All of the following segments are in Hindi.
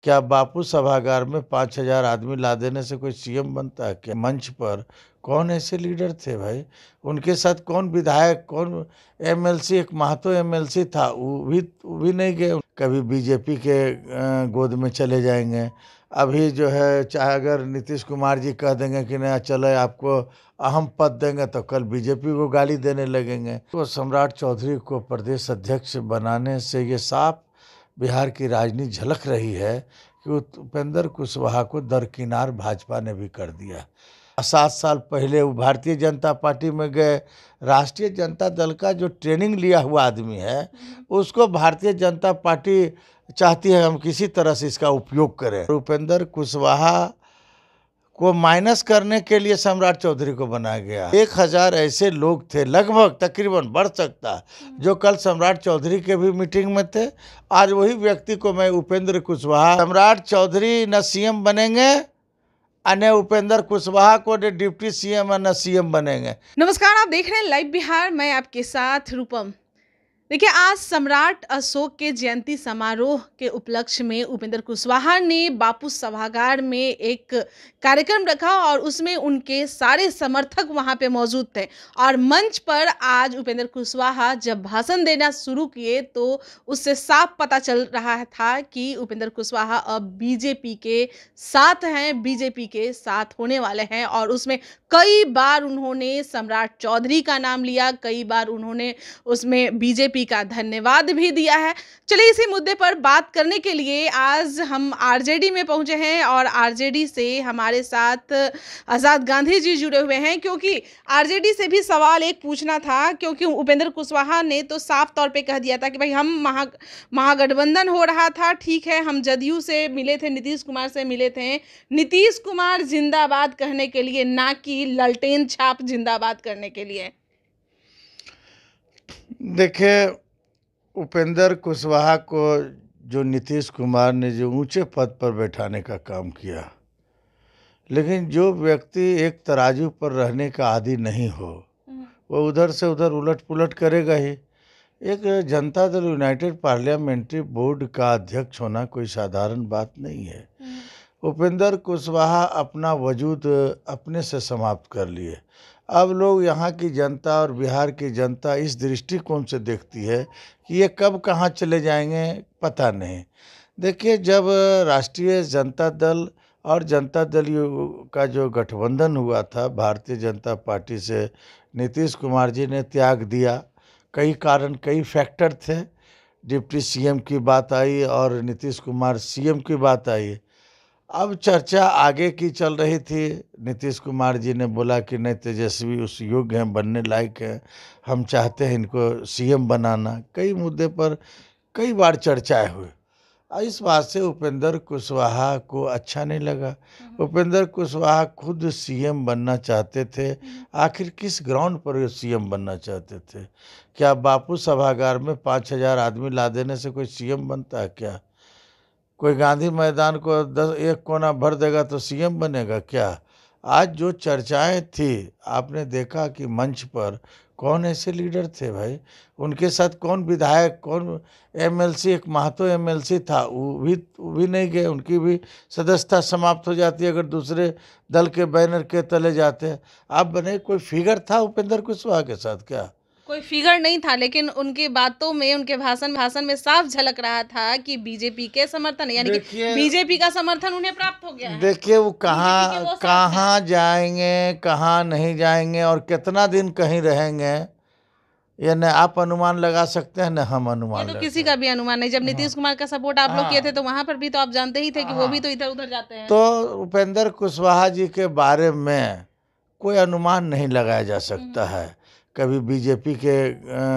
क्या बापू सभागार में 5,000 आदमी ला देने से कोई सीएम बनता है क्या? मंच पर कौन ऐसे लीडर थे भाई? उनके साथ कौन विधायक, कौन एमएलसी, एक महतो एमएलसी था, वो भी नहीं गए। कभी बीजेपी के गोद में चले जाएंगे। अभी जो है, चाहे अगर नीतीश कुमार जी कह देंगे कि नहीं चलो आपको अहम पद देंगे, तो कल बीजेपी को गाली देने लगेंगे। तो सम्राट चौधरी को प्रदेश अध्यक्ष बनाने से ये साफ बिहार की राजनीति झलक रही है कि उपेंद्र कुशवाहा को दरकिनार भाजपा ने भी कर दिया। 7 साल पहले वो भारतीय जनता पार्टी में गए। राष्ट्रीय जनता दल का जो ट्रेनिंग लिया हुआ आदमी है, उसको भारतीय जनता पार्टी चाहती है हम किसी तरह से इसका उपयोग करें। उपेंद्र कुशवाहा को माइनस करने के लिए सम्राट चौधरी को बनाया गया। 1,000 ऐसे लोग थे, लगभग तकरीबन बढ़ सकता, जो कल सम्राट चौधरी के भी मीटिंग में थे। आज वही व्यक्ति को मैं उपेंद्र कुशवाहा, सम्राट चौधरी न सीएम बनेंगे, न उपेंद्र कुशवाहा को न डिप्टी सीएम न सीएम बनेंगे। नमस्कार, आप देख रहे हैं लाइव बिहार। मैं आपके साथ रूपम। देखिए, आज सम्राट अशोक के जयंती समारोह के उपलक्ष्य में उपेंद्र कुशवाहा ने बापू सभागार में एक कार्यक्रम रखा और उसमें उनके सारे समर्थक वहां पे मौजूद थे। और मंच पर आज उपेंद्र कुशवाहा जब भाषण देना शुरू किए तो उससे साफ पता चल रहा था कि उपेंद्र कुशवाहा अब बीजेपी के साथ हैं, बीजेपी के साथ होने वाले हैं। और उसमें कई बार उन्होंने सम्राट चौधरी का नाम लिया, कई बार उन्होंने उसमें बीजेपी का धन्यवाद भी दिया है। चलिए, इसी मुद्दे पर बात करने के लिए आज हम आरजेडी में पहुंचे हैं और आरजेडी से हमारे साथ आजाद गांधी जी जुड़े हुए हैं, क्योंकि आरजेडी से भी सवाल एक पूछना था। क्योंकि उपेंद्र कुशवाहा ने तो साफ तौर पे कह दिया था कि भाई हम महागठबंधन हो रहा था, ठीक है, हम जदयू से मिले थे, नीतीश कुमार से मिले थे, नीतीश कुमार जिंदाबाद कहने के लिए, ना कि ललटेन छाप जिंदाबाद करने के लिए। देखिए, उपेंद्र कुशवाहा को जो नीतीश कुमार ने जो ऊंचे पद पर बैठाने का काम किया, लेकिन जो व्यक्ति एक तराजू पर रहने का आदी नहीं हो, वो उधर से उधर उलट पुलट करेगा ही। एक Janata Dal United parliamentary board का अध्यक्ष होना कोई साधारण बात नहीं है। उपेंद्र कुशवाहा अपना वजूद अपने से समाप्त कर लिए। अब लोग, यहाँ की जनता और बिहार की जनता इस दृष्टिकोण से देखती है कि ये कब कहाँ चले जाएंगे, पता नहीं। देखिए, जब राष्ट्रीय जनता दल और जनता दल का जो गठबंधन हुआ था, भारतीय जनता पार्टी से नीतीश कुमार जी ने त्याग दिया। कई कारण, कई फैक्टर थे। डिप्टी सीएम की बात आई और नीतीश कुमार सीएम की बात आई। अब चर्चा आगे की चल रही थी। नीतीश कुमार जी ने बोला कि नहीं, तेजस्वी उस योग्य हैं, बनने लायक हैं, हम चाहते हैं इनको सीएम बनाना। कई मुद्दे पर कई बार चर्चाएं हुई। इस बात से उपेंद्र कुशवाहा को अच्छा नहीं लगा। उपेंद्र कुशवाहा खुद सीएम बनना चाहते थे। आखिर किस ग्राउंड पर वो सीएम बनना चाहते थे? क्या बापू सभागार में 5,000 आदमी ला देने से कोई सीएम बनता है क्या? कोई गांधी मैदान को 1 कोना भर देगा तो सीएम बनेगा क्या? आज जो चर्चाएं थी, आपने देखा कि मंच पर कौन ऐसे लीडर थे भाई? उनके साथ कौन विधायक, कौन एमएलसी, एक महतो एमएलसी था, वो भी नहीं गए। उनकी भी सदस्यता समाप्त हो जाती अगर दूसरे दल के बैनर के तले जाते। आप बने, कोई फिगर था उपेंद्र कुशवाहा के साथ क्या? कोई फिगर नहीं था, लेकिन उनकी बातों में, उनके भाषण में साफ झलक रहा था कि बीजेपी के समर्थन, यानी कि बीजेपी का समर्थन उन्हें प्राप्त हो गया है। देखिए, वो कहाँ जाएंगे, कहाँ नहीं जाएंगे और कितना दिन कहीं रहेंगे, ये न आप अनुमान लगा सकते हैं, न हम अनुमान ये तो किसी का भी अनुमान नहीं। जब नीतीश कुमार का सपोर्ट आप लोग किए थे तो वहां पर भी तो आप जानते ही थे कि वो भी तो इधर उधर जाते हैं। तो उपेंद्र कुशवाहा जी के बारे में कोई अनुमान नहीं लगाया जा सकता है। कभी बीजेपी के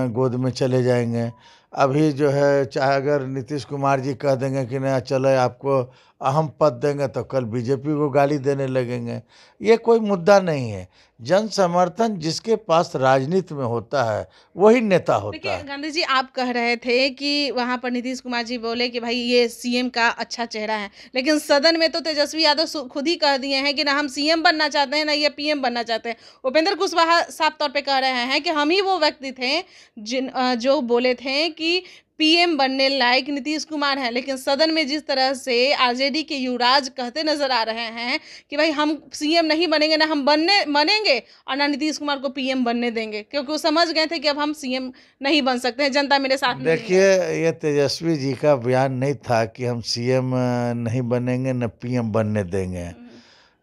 गोद में चले जाएंगे। अभी जो है, चाहे अगर नीतीश कुमार जी कह देंगे कि नहीं चलो आपको अहम पद देंगे, तो कल बीजेपी को गाली देने लगेंगे। ये कोई मुद्दा नहीं है। जन समर्थन जिसके पास राजनीति में होता है वही नेता होता है। देखिए गांधी जी, आप कह रहे थे कि वहां पर नीतीश कुमार जी बोले कि भाई ये सीएम का अच्छा चेहरा है, लेकिन सदन में तो तेजस्वी यादव खुद ही कह दिए हैं कि ना हम सीएम बनना चाहते हैं, ना ये पीएम बनना चाहते हैं। उपेंद्र कुशवाहा साफ तौर पे कह रहे हैं कि हम ही वो व्यक्ति थे जो बोले थे कि पीएम बनने लायक नीतीश कुमार हैं, लेकिन सदन में जिस तरह से आरजेडी के युवराज कहते नजर आ रहे हैं कि भाई हम सीएम नहीं बनेंगे, ना हम बनेंगे और ना नीतीश कुमार को पीएम बनने देंगे, क्योंकि वो समझ गए थे कि अब हम सीएम नहीं बन सकते हैं, जनता मेरे साथ नहीं है। देखिए, ये तेजस्वी जी का बयान नहीं था कि हम सीएम नहीं बनेंगे न पीएम बनने देंगे।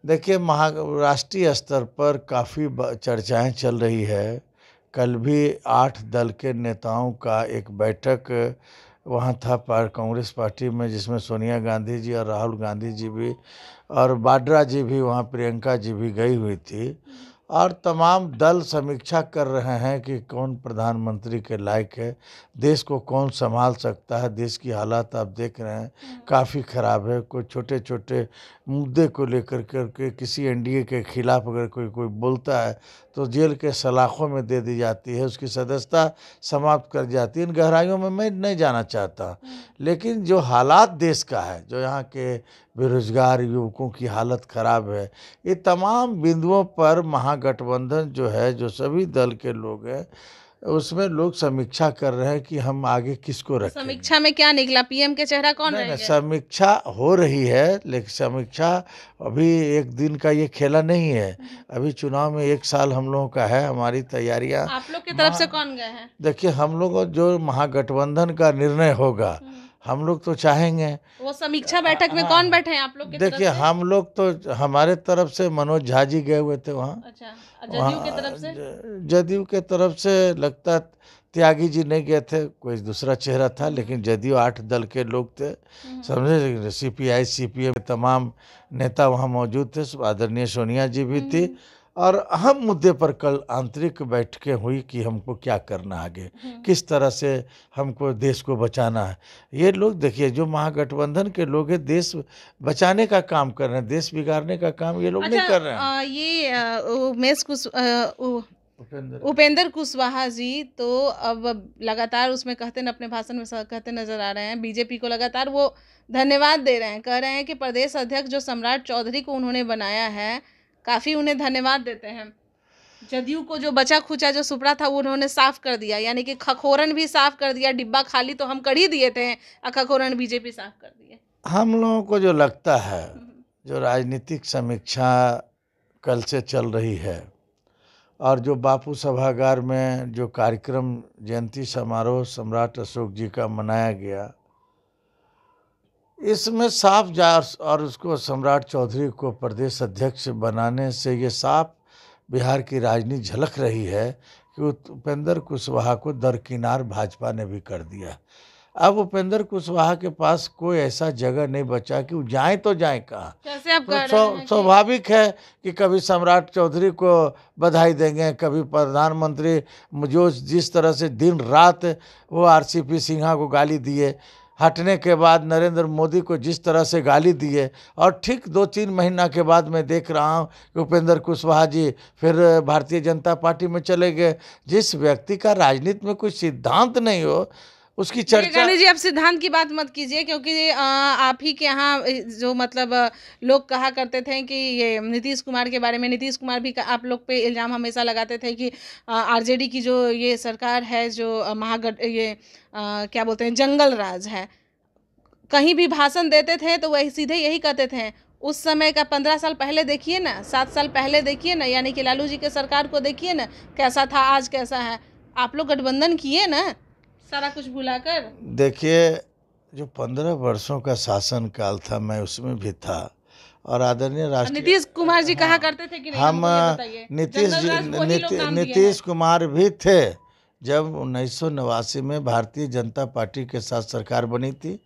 देखिए, राष्ट्रीय स्तर पर काफ़ी चर्चाएं चल रही है। कल भी 8 दल के नेताओं का एक बैठक वहाँ था कांग्रेस पार्टी में, जिसमें सोनिया गांधी जी और राहुल गांधी जी भी और वाड्रा जी भी, वहाँ प्रियंका जी भी गई हुई थी। और तमाम दल समीक्षा कर रहे हैं कि कौन प्रधानमंत्री के लायक है, देश को कौन संभाल सकता है। देश की हालात आप देख रहे हैं काफ़ी ख़राब है। कोई छोटे छोटे मुद्दे को लेकर के किसी एनडीए के खिलाफ अगर कोई बोलता है तो जेल के सलाखों में दे दी जाती है, उसकी सदस्यता समाप्त कर जाती है। इन गहराइयों में मैं नहीं जाना चाहता, लेकिन जो हालात देश का है, जो यहाँ के बेरोजगार युवकों की हालत ख़राब है, ये तमाम बिंदुओं पर महागठबंधन जो है, जो सभी दल के लोग हैं, उसमें लोग समीक्षा कर रहे हैं कि हम आगे किसको रखें। समीक्षा में क्या निकला? पीएम के चेहरा कौन नहीं, रहेंगे? समीक्षा हो रही है, लेकिन समीक्षा अभी एक दिन का ये खेला नहीं है। अभी चुनाव में 1 साल हम लोगों का है, हमारी तैयारियां। आप लोग की तरफ से कौन गए हैं? देखिए, हम लोग जो महागठबंधन का निर्णय होगा, हम लोग तो चाहेंगे। वो समीक्षा बैठक में कौन बैठे हैं आप लोग की तरफ देखिए, से? हम लोग तो हमारे तरफ से मनोज झा जी गए हुए थे वहाँ। अच्छा, जदयू की तरफ से? जदयू के तरफ से लगता त्यागी जी नहीं गए थे, कोई दूसरा चेहरा था, लेकिन जदयू 8 दल के लोग थे, समझे। सीपीआई सीपीएम के तमाम नेता वहाँ मौजूद थे, आदरणीय सोनिया जी भी थी। और अहम मुद्दे पर कल आंतरिक बैठकें हुई कि हमको क्या करना आगे, किस तरह से हमको देश को बचाना है। ये लोग देखिए, जो महागठबंधन के लोग हैं, देश बचाने का काम कर रहे हैं, देश बिगाड़ने का काम ये लोग नहीं कर रहे हैं। उपेंद्र कुशवाहा जी तो अब लगातार उसमें कहते न, अपने भाषण में कहते नजर आ रहे हैं, बीजेपी को लगातार वो धन्यवाद दे रहे हैं, कह रहे हैं कि प्रदेश अध्यक्ष जो सम्राट चौधरी को उन्होंने बनाया है, काफ़ी उन्हें धन्यवाद देते हैं। जदयू को जो बचा खुचा जो सुपड़ा था वो उन्होंने साफ कर दिया, यानी कि खखोरन भी साफ कर दिया। डिब्बा खाली तो हम कर ही दिए थे, खखोरन बीजेपी साफ कर दिए। हम लोगों को जो लगता है, जो राजनीतिक समीक्षा कल से चल रही है और जो बापू सभागार में जो कार्यक्रम जयंती समारोह सम्राट अशोक जी का मनाया गया, इसमें साफ जा और उसको सम्राट चौधरी को प्रदेश अध्यक्ष बनाने से ये साफ बिहार की राजनीति झलक रही है कि उपेंद्र कुशवाहा को दरकिनार भाजपा ने भी कर दिया। अब उपेंद्र कुशवाहा के पास कोई ऐसा जगह नहीं बचा कि वो जाएं तो जाएं कहाँ। कैसे आप कह रहे हैं? स्वाभाविक है कि कभी सम्राट चौधरी को बधाई देंगे, कभी प्रधानमंत्री जो जिस तरह से दिन रात वो आरसीपी सिन्हा को गाली दिए, हटने के बाद नरेंद्र मोदी को जिस तरह से गाली दिए, और ठीक 2-3 महीना के बाद मैं देख रहा हूँ कि उपेंद्र कुशवाहा जी फिर भारतीय जनता पार्टी में चले गए। जिस व्यक्ति का राजनीति में कोई सिद्धांत नहीं हो, उसकी चर्चा। गांधी जी, आप सिद्धांत की बात मत कीजिए, क्योंकि आप ही के यहाँ जो मतलब लोग कहा करते थे कि ये नीतीश कुमार के बारे में, नीतीश कुमार भी आप लोग पे इल्ज़ाम हमेशा लगाते थे कि आरजेडी की जो ये सरकार है, जो क्या बोलते हैं, जंगल राज है। कहीं भी भाषण देते थे तो वही सीधे यही कहते थे। उस समय का 15 साल पहले देखिए ना, 7 साल पहले देखिए ना, यानी कि लालू जी के सरकार को देखिए ना, कैसा था, आज कैसा है। आप लोग गठबंधन किए ना, सारा कुछ भुलाकर। देखिए, जो 15 वर्षों का शासन काल था, मैं उसमें भी था, और आदरणीय राष्ट्रीय नीतीश कुमार जी कहा करते थे कि नहीं, हम हमको ये बताइए। नीतीश कुमार भी थे जब 1989 में भारतीय जनता पार्टी के साथ सरकार बनी थी।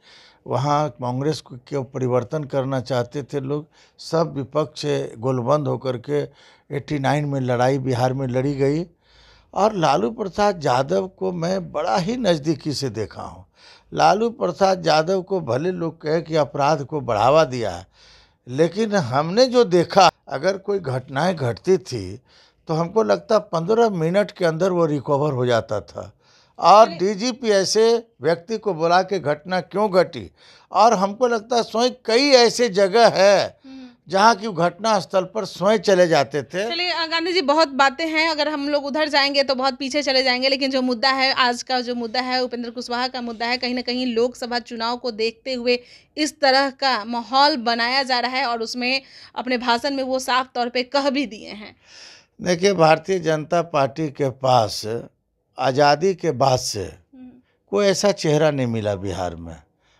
वहाँ कांग्रेस को परिवर्तन करना चाहते थे लोग, सब विपक्ष गोलबंद होकर के 89 में लड़ाई बिहार में लड़ी गई। और लालू प्रसाद यादव को मैं बड़ा ही नज़दीकी से देखा हूँ। लालू प्रसाद यादव को भले लोग कहे कि अपराध को बढ़ावा दिया है, लेकिन हमने जो देखा, अगर कोई घटनाएं घटती थी तो हमको लगता 15 मिनट के अंदर वो रिकवर हो जाता था। और डीजीपी ऐसे व्यक्ति को बुला के घटना क्यों घटी, और हमको लगता है स्वयं कई ऐसे जगह है जहाँ की घटना स्थल पर स्वयं चले जाते थे। चलिए गांधी जी, बहुत बातें हैं, अगर हम लोग उधर जाएंगे तो बहुत पीछे चले जाएंगे, लेकिन जो मुद्दा है, आज का जो मुद्दा है, उपेंद्र कुशवाहा का मुद्दा है, कहीं ना कहीं लोकसभा चुनाव को देखते हुए इस तरह का माहौल बनाया जा रहा है और उसमें अपने भाषण में वो साफ तौर पे कह भी दिए हैं। देखिए, भारतीय जनता पार्टी के पास आज़ादी के बाद से कोई ऐसा चेहरा नहीं मिला बिहार में।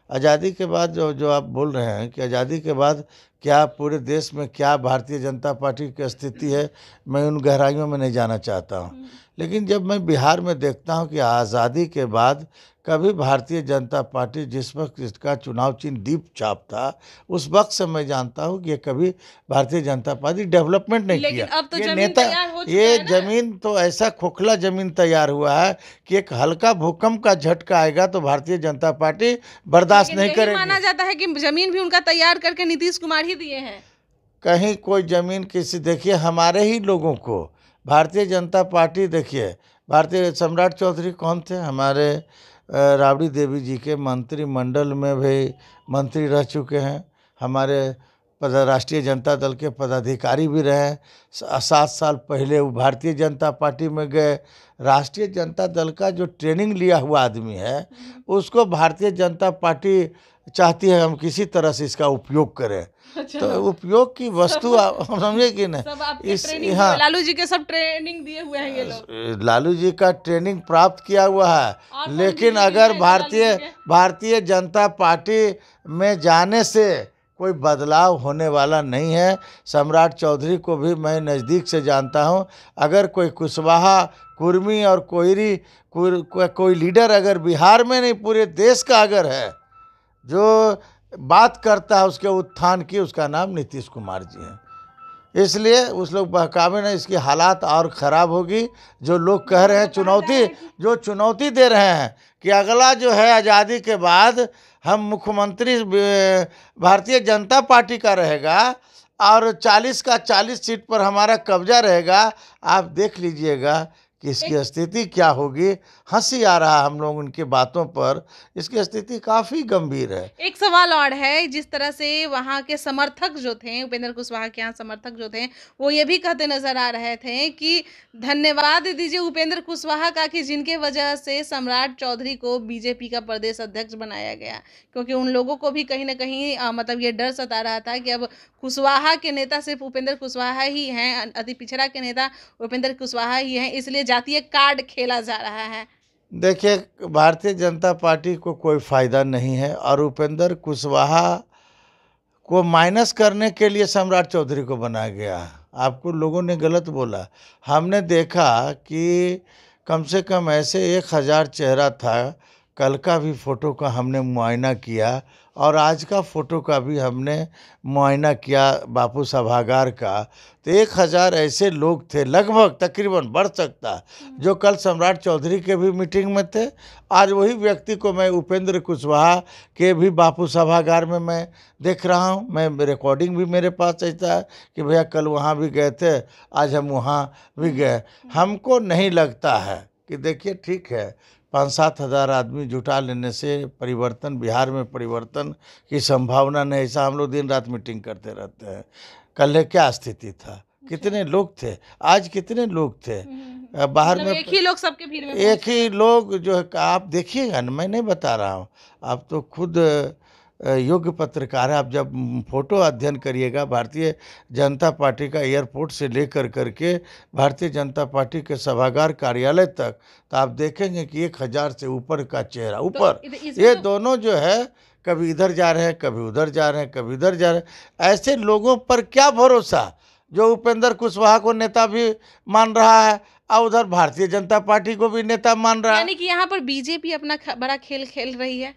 आज़ादी के बाद जो जो आप बोल रहे हैं कि आज़ादी के बाद क्या पूरे देश में क्या भारतीय जनता पार्टी की स्थिति है, मैं उन गहराइयों में नहीं जाना चाहता हूँ। लेकिन जब मैं बिहार में देखता हूँ कि आज़ादी के बाद कभी भारतीय जनता पार्टी, जिस वक्त इसका चुनाव चिन्ह दीप छाप था, उस वक्त से मैं जानता हूँ कि ये कभी भारतीय जनता पार्टी डेवलपमेंट नहीं लेकिन किया। अब तो ये जमीन नेता, तैयार हो चुका ये है ना। जमीन तो ऐसा खोखला जमीन तैयार हुआ है कि एक हल्का भूकंप का झटका आएगा तो भारतीय जनता पार्टी बर्दाश्त लेकिन नहीं यही माना करेगी। जाता है कि जमीन भी उनका तैयार करके नीतीश कुमार ही दिए हैं। कहीं कोई जमीन किसी, देखिए हमारे ही लोगों को भारतीय जनता पार्टी, देखिए भारतीय सम्राट चौधरी कौन थे, हमारे राबड़ी देवी जी के मंत्रिमंडल में भी मंत्री रह चुके हैं, हमारे राष्ट्रीय जनता दल के पदाधिकारी भी रहे हैं। 7 साल पहले वो भारतीय जनता पार्टी में गए। राष्ट्रीय जनता दल का जो ट्रेनिंग लिया हुआ आदमी है, उसको भारतीय जनता पार्टी चाहती है हम किसी तरह से इसका उपयोग करें। तो उपयोग की वस्तु हम समझे कि नहीं। सब आपके इस ट्रेनिंग हाँ, लालू जी के सब ट्रेनिंग दिए हुए हैं ये लोग। लालू जी का ट्रेनिंग प्राप्त किया हुआ और है, कौन लेकिन बीजेपी अगर में है लालू जी के? भारतीय जनता पार्टी में जाने से कोई बदलाव होने वाला नहीं है। सम्राट चौधरी को भी मैं नज़दीक से जानता हूं। अगर कोई कुशवाहा, कुर्मी और कोयरी कोई लीडर अगर बिहार में नहीं पूरे देश का अगर है जो बात करता है उसके उत्थान की, उसका नाम नीतीश कुमार जी है। इसलिए उस लोग बहकावे नहीं, इसकी हालात और ख़राब होगी। जो लोग कह रहे हैं जो चुनौती दे रहे हैं कि अगला जो है आज़ादी के बाद हम मुख्यमंत्री भारतीय जनता पार्टी का रहेगा और 40 का 40 सीट पर हमारा कब्जा रहेगा, आप देख लीजिएगा कि इसकी स्थिति क्या होगी। हंसी आ रहा है हम लोग उनकी बातों पर, इसकी स्थिति काफ़ी गंभीर है। एक सवाल और है, जिस तरह से वहाँ के समर्थक जो थे, उपेंद्र कुशवाहा के यहाँ समर्थक जो थे, वो ये भी कहते नजर आ रहे थे कि धन्यवाद दीजिए उपेंद्र कुशवाहा का कि जिनके वजह से सम्राट चौधरी को बीजेपी का प्रदेश अध्यक्ष बनाया गया, क्योंकि उन लोगों को भी कहीं ना कहीं मतलब ये डर सता रहा था कि अब कुशवाहा के नेता सिर्फ उपेंद्र कुशवाहा ही हैं, अति पिछड़ा के नेता उपेंद्र कुशवाहा ही हैं, इसलिए जातीय कार्ड खेला जा रहा है। देखिए, भारतीय जनता पार्टी को कोई फ़ायदा नहीं है और उपेंद्र कुशवाहा को माइनस करने के लिए सम्राट चौधरी को बनाया गया। आपको लोगों ने गलत बोला। हमने देखा कि कम से कम ऐसे 1000 चेहरा था। कल का भी फ़ोटो का हमने मुआयना किया और आज का फ़ोटो का भी हमने मुआयना किया बापू सभागार का, तो 1000 ऐसे लोग थे, लगभग तकरीबन बढ़ सकता, जो कल सम्राट चौधरी के भी मीटिंग में थे। आज वही व्यक्ति को मैं उपेंद्र कुशवाहा के भी बापू सभागार में मैं देख रहा हूँ। मैं रिकॉर्डिंग भी मेरे पास ऐसा है कि भैया कल वहाँ भी गए थे, आज हम वहाँ भी गए। हमको नहीं लगता है कि, देखिए ठीक है, 5-7 हज़ार आदमी जुटा लेने से परिवर्तन, बिहार में परिवर्तन की संभावना नहीं। ऐसा हम लोग दिन रात मीटिंग करते रहते हैं। कल क्या स्थिति था, कितने लोग थे, आज कितने लोग थे बाहर मतलब में, एक ही लोग सबके भीड़ में एक ही लोग जो है। आप देखिएगा ना, मैं नहीं बता रहा हूँ, आप तो खुद योग्य पत्रकार है। आप जब फोटो अध्ययन करिएगा भारतीय जनता पार्टी का एयरपोर्ट से लेकर करके भारतीय जनता पार्टी के सभागार कार्यालय तक, तो आप देखेंगे कि 1000 से ऊपर का चेहरा ऊपर, ये दोनों जो है कभी इधर जा रहे हैं, कभी उधर जा रहे हैं, कभी इधर जा रहे हैं। ऐसे लोगों पर क्या भरोसा जो उपेंद्र कुशवाहा को नेता भी मान रहा है और उधर भारतीय जनता पार्टी को भी नेता मान रहा है। यानी कि यहाँ पर बीजेपी अपना बड़ा खेल खेल रही है।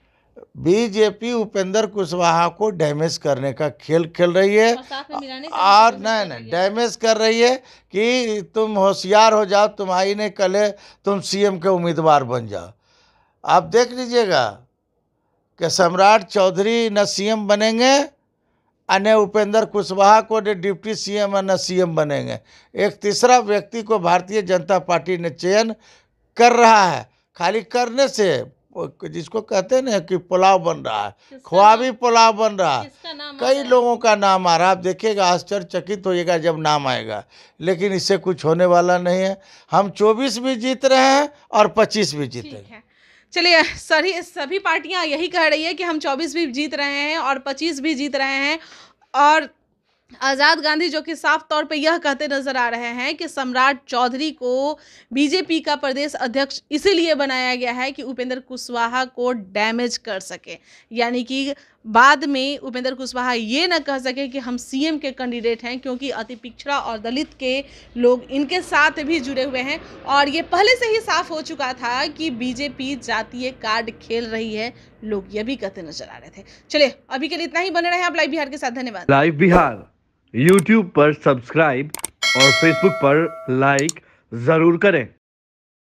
बीजेपी उपेंद्र कुशवाहा को डैमेज करने का खेल खेल रही है और नहीं डैमेज कर रही है कि तुम होशियार हो जाओ, तुम्हारी नहीं कल तुम सीएम के उम्मीदवार बन जाओ। आप देख लीजिएगा कि सम्राट चौधरी न सीएम बनेंगे और न उपेंद्र कुशवाहा को न डिप्टी सीएम और न सीएम बनेंगे। एक तीसरा व्यक्ति को भारतीय जनता पार्टी ने चयन कर रहा है। खाली करने से जिसको कहते हैं ना कि पुलाव बन रहा है, किसका ख्वाबी पुलाव बन रहा है। किसका नाम आ कई रहा है? लोगों का नाम आ रहा है, आप देखिएगा, आश्चर्यचकित होइएगा जब नाम आएगा। लेकिन इससे कुछ होने वाला नहीं है। हम 24 भी जीत रहे हैं और 25 भी ठीक जीतेंगे। है, चलिए, सभी पार्टियां यही कह रही है कि हम 24 भी जीत रहे हैं और 25 भी जीत रहे हैं। और आज़ाद गांधी जो कि साफ तौर पे यह कहते नजर आ रहे हैं कि सम्राट चौधरी को बीजेपी का प्रदेश अध्यक्ष इसीलिए बनाया गया है कि उपेंद्र कुशवाहा को डैमेज कर सके, यानी कि बाद में उपेंद्र कुशवाहा ये न कह सके कि हम सीएम के कैंडिडेट हैं, क्योंकि अति पिछड़ा और दलित के लोग इनके साथ भी जुड़े हुए हैं। और ये पहले से ही साफ हो चुका था कि बीजेपी जातीय कार्ड खेल रही है, लोग ये भी कहते नजर आ रहे थे। चलिए, अभी के लिए इतना ही। बने रहे आप लाइव बिहार के साथ। धन्यवाद। लाइव बिहार यूट्यूब पर सब्सक्राइब और फेसबुक पर लाइक जरूर करें।